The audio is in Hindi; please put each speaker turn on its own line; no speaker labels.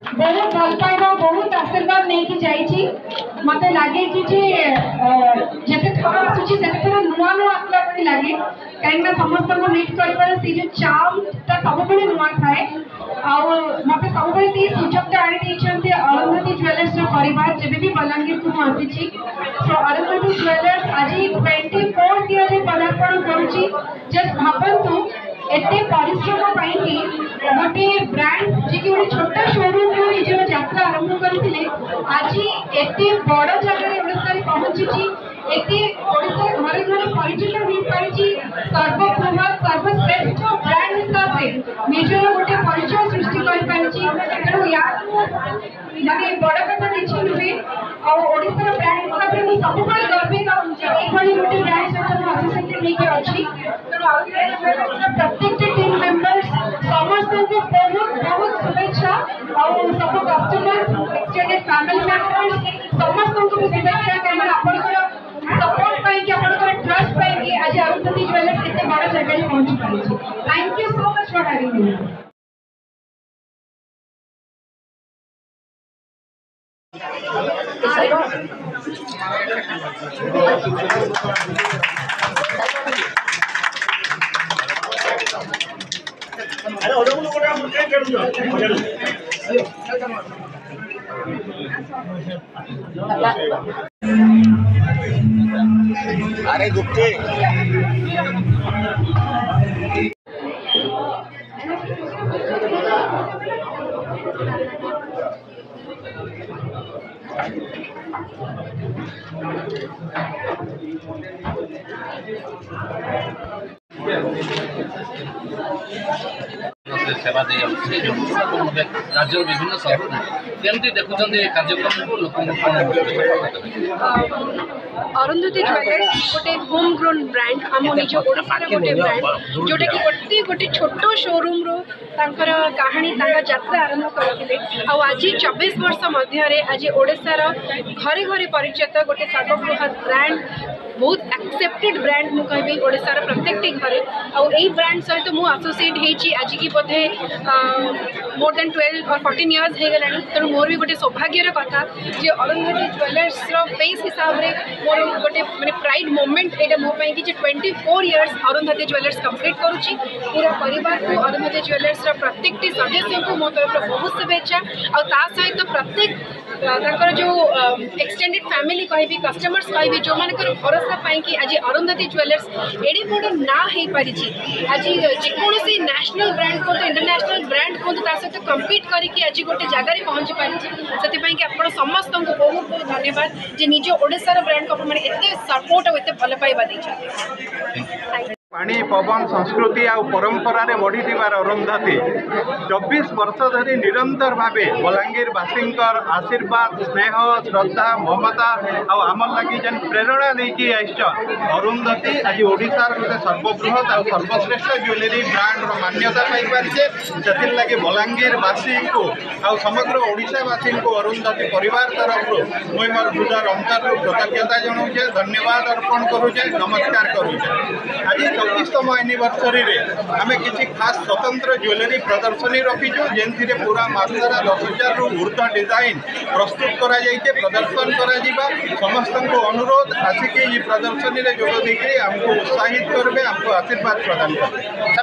बहुत भल पाइबा बहुत आशीर्वाद नहीं जाइए मत लगे कि जिते थर आसूसी से थर नुआ नुआ आसला पड़ी लगे कहीं समस्त को मीट कर जो चाम सब नुआ थाए मत सब सुजोग आनी अरुंधति ज्वेलर्स परिवार जब भी बलांगीर को आसी सो अरुंधति ज्वेलर्स आज 24th ईयर में पदार्पण करुच्ची जस्ट भावतु एते परिश्रम गोटे ब्रांड जी गोटे छोट शोरूम रू निजर यात्रा आरंभ करते आज एते बड़ जगह ओडिशा पहुंची एते ओडिशा घरे घरे परिचित हो पारी सर्वबृहत सर्वश्रेष्ठ ब्रांड हिसाब से निजर गोटे परिचय सृष्टि कर तेणु या माने बड़ कथा किसी नुहे ओडिशा ब्रांड हिसाब से सब गर्वित ये गोटे ब्रांड सहित एसोसिएटेड लेके अच्छी तेणु प्रत्येक टीम मेंबर्स समस्त को बहुत बहुत शुभेच्छा और सब कस्टमर्स एक्सटेंडेड फैमिली मेंबर्स समस्त को शुभेच्छा कहीं आपंकर सपोर्ट पाई आपंकर ट्रस्ट पाई आज अरुंधति ज्वेलर्स इतने बड़ जगह पहुंची पारी। Thank you so much for having me.
अरे गुप्ते सेवा दे राज्य विभिन्न सहर केमती देखुं कार्यक्रम को लोक
अरुंधति ज्वेलर्स गोटे होम ग्रोन ब्रांड आम निज ओडिशा गोटे ब्रांड जोटा कि प्रति गोटे छोट शोरूम रो तांकर कहानी यात्रा आरंभ करते आज 24 वर्ष मध्य आज ओडिशार घरे घरे परिचित गोटे सर्वबृहत ब्रांड बहुत एक्सेप्टेड ब्रांड मु कहबी ओडिशार प्रत्येक घरे आई ब्रांड सहित मु एसोसिएट होती आज की बोधे मोर देन 12 और 14 इयर्स हो गलानी तेणु मोर भी गोटे सौभाग्यर कथा जे अरुंधति ज्वेलर्स फेस हिसाब से मोर गोटे माने प्राइड मोमेंट एटा मो पई कि 24 इयर्स अरुंधति ज्वेलर्स कंप्लीट करूची पूरा परिवार को अरुंधति ज्वेलर्स प्रत्येक सदस्य को मो तरफ बहुत शुभेच्छा और ता सहित प्रत्येक तांकर जो एक्सटेंडेड फैमिली कहबी कस्टमर्स कहबी जो मानकर भरोसा पाई कि आज अरुंधति ज्वेलर्स एडे बड़ ना हो पारी आज जेकोसी नेशनल ब्रांड को इंटरनेशनल ब्रांड को सहित कम्पीट करके आज गोटे जगह पहुँची पारी कि आप समस्त को बहुत बहुत धन्यवाद जे निज ओडिशार ब्रांड को मैंने एत सपोर्ट और एत भल पाइबा देते।
पानी पवन संस्कृति आ परंपरा रे बढ़ी अरुंधति 24 वर्ष धरी निरंतर भावे बलांगीर बासींकर आशीर्वाद स्नेह श्रद्धा ममता आमर लगी जेन प्रेरणा देकी अरुंधति आज ओडिशार गोटे सर्वबृहत आ सर्वश्रेष्ठ ज्वेलरी ब्रांड मान्यता पाई पारिछे से लगी बलांगीर बासी को आ समग्र ओडिशावासी को अरुंधति परिवार तरफ मुई मोर हृदय अंतर कृतज्ञता जनाऊे धन्यवाद अर्पण करुचे नमस्कार करुचे। आज 24तम एनिवर्सरी रे आमे किसी खास स्वतंत्र ज्वेलरी प्रदर्शनी रखीचु जेनथिरे पूरा मात्रा 10,000 रु ऊर्ध डिजाइन प्रस्तुत करा जाइके प्रदर्शन करा जिबा समस्त को अनुरोध आसिके ये प्रदर्शनी रे जोग देके हमको उत्साहित करबे हमको आशीर्वाद प्रदान करबे।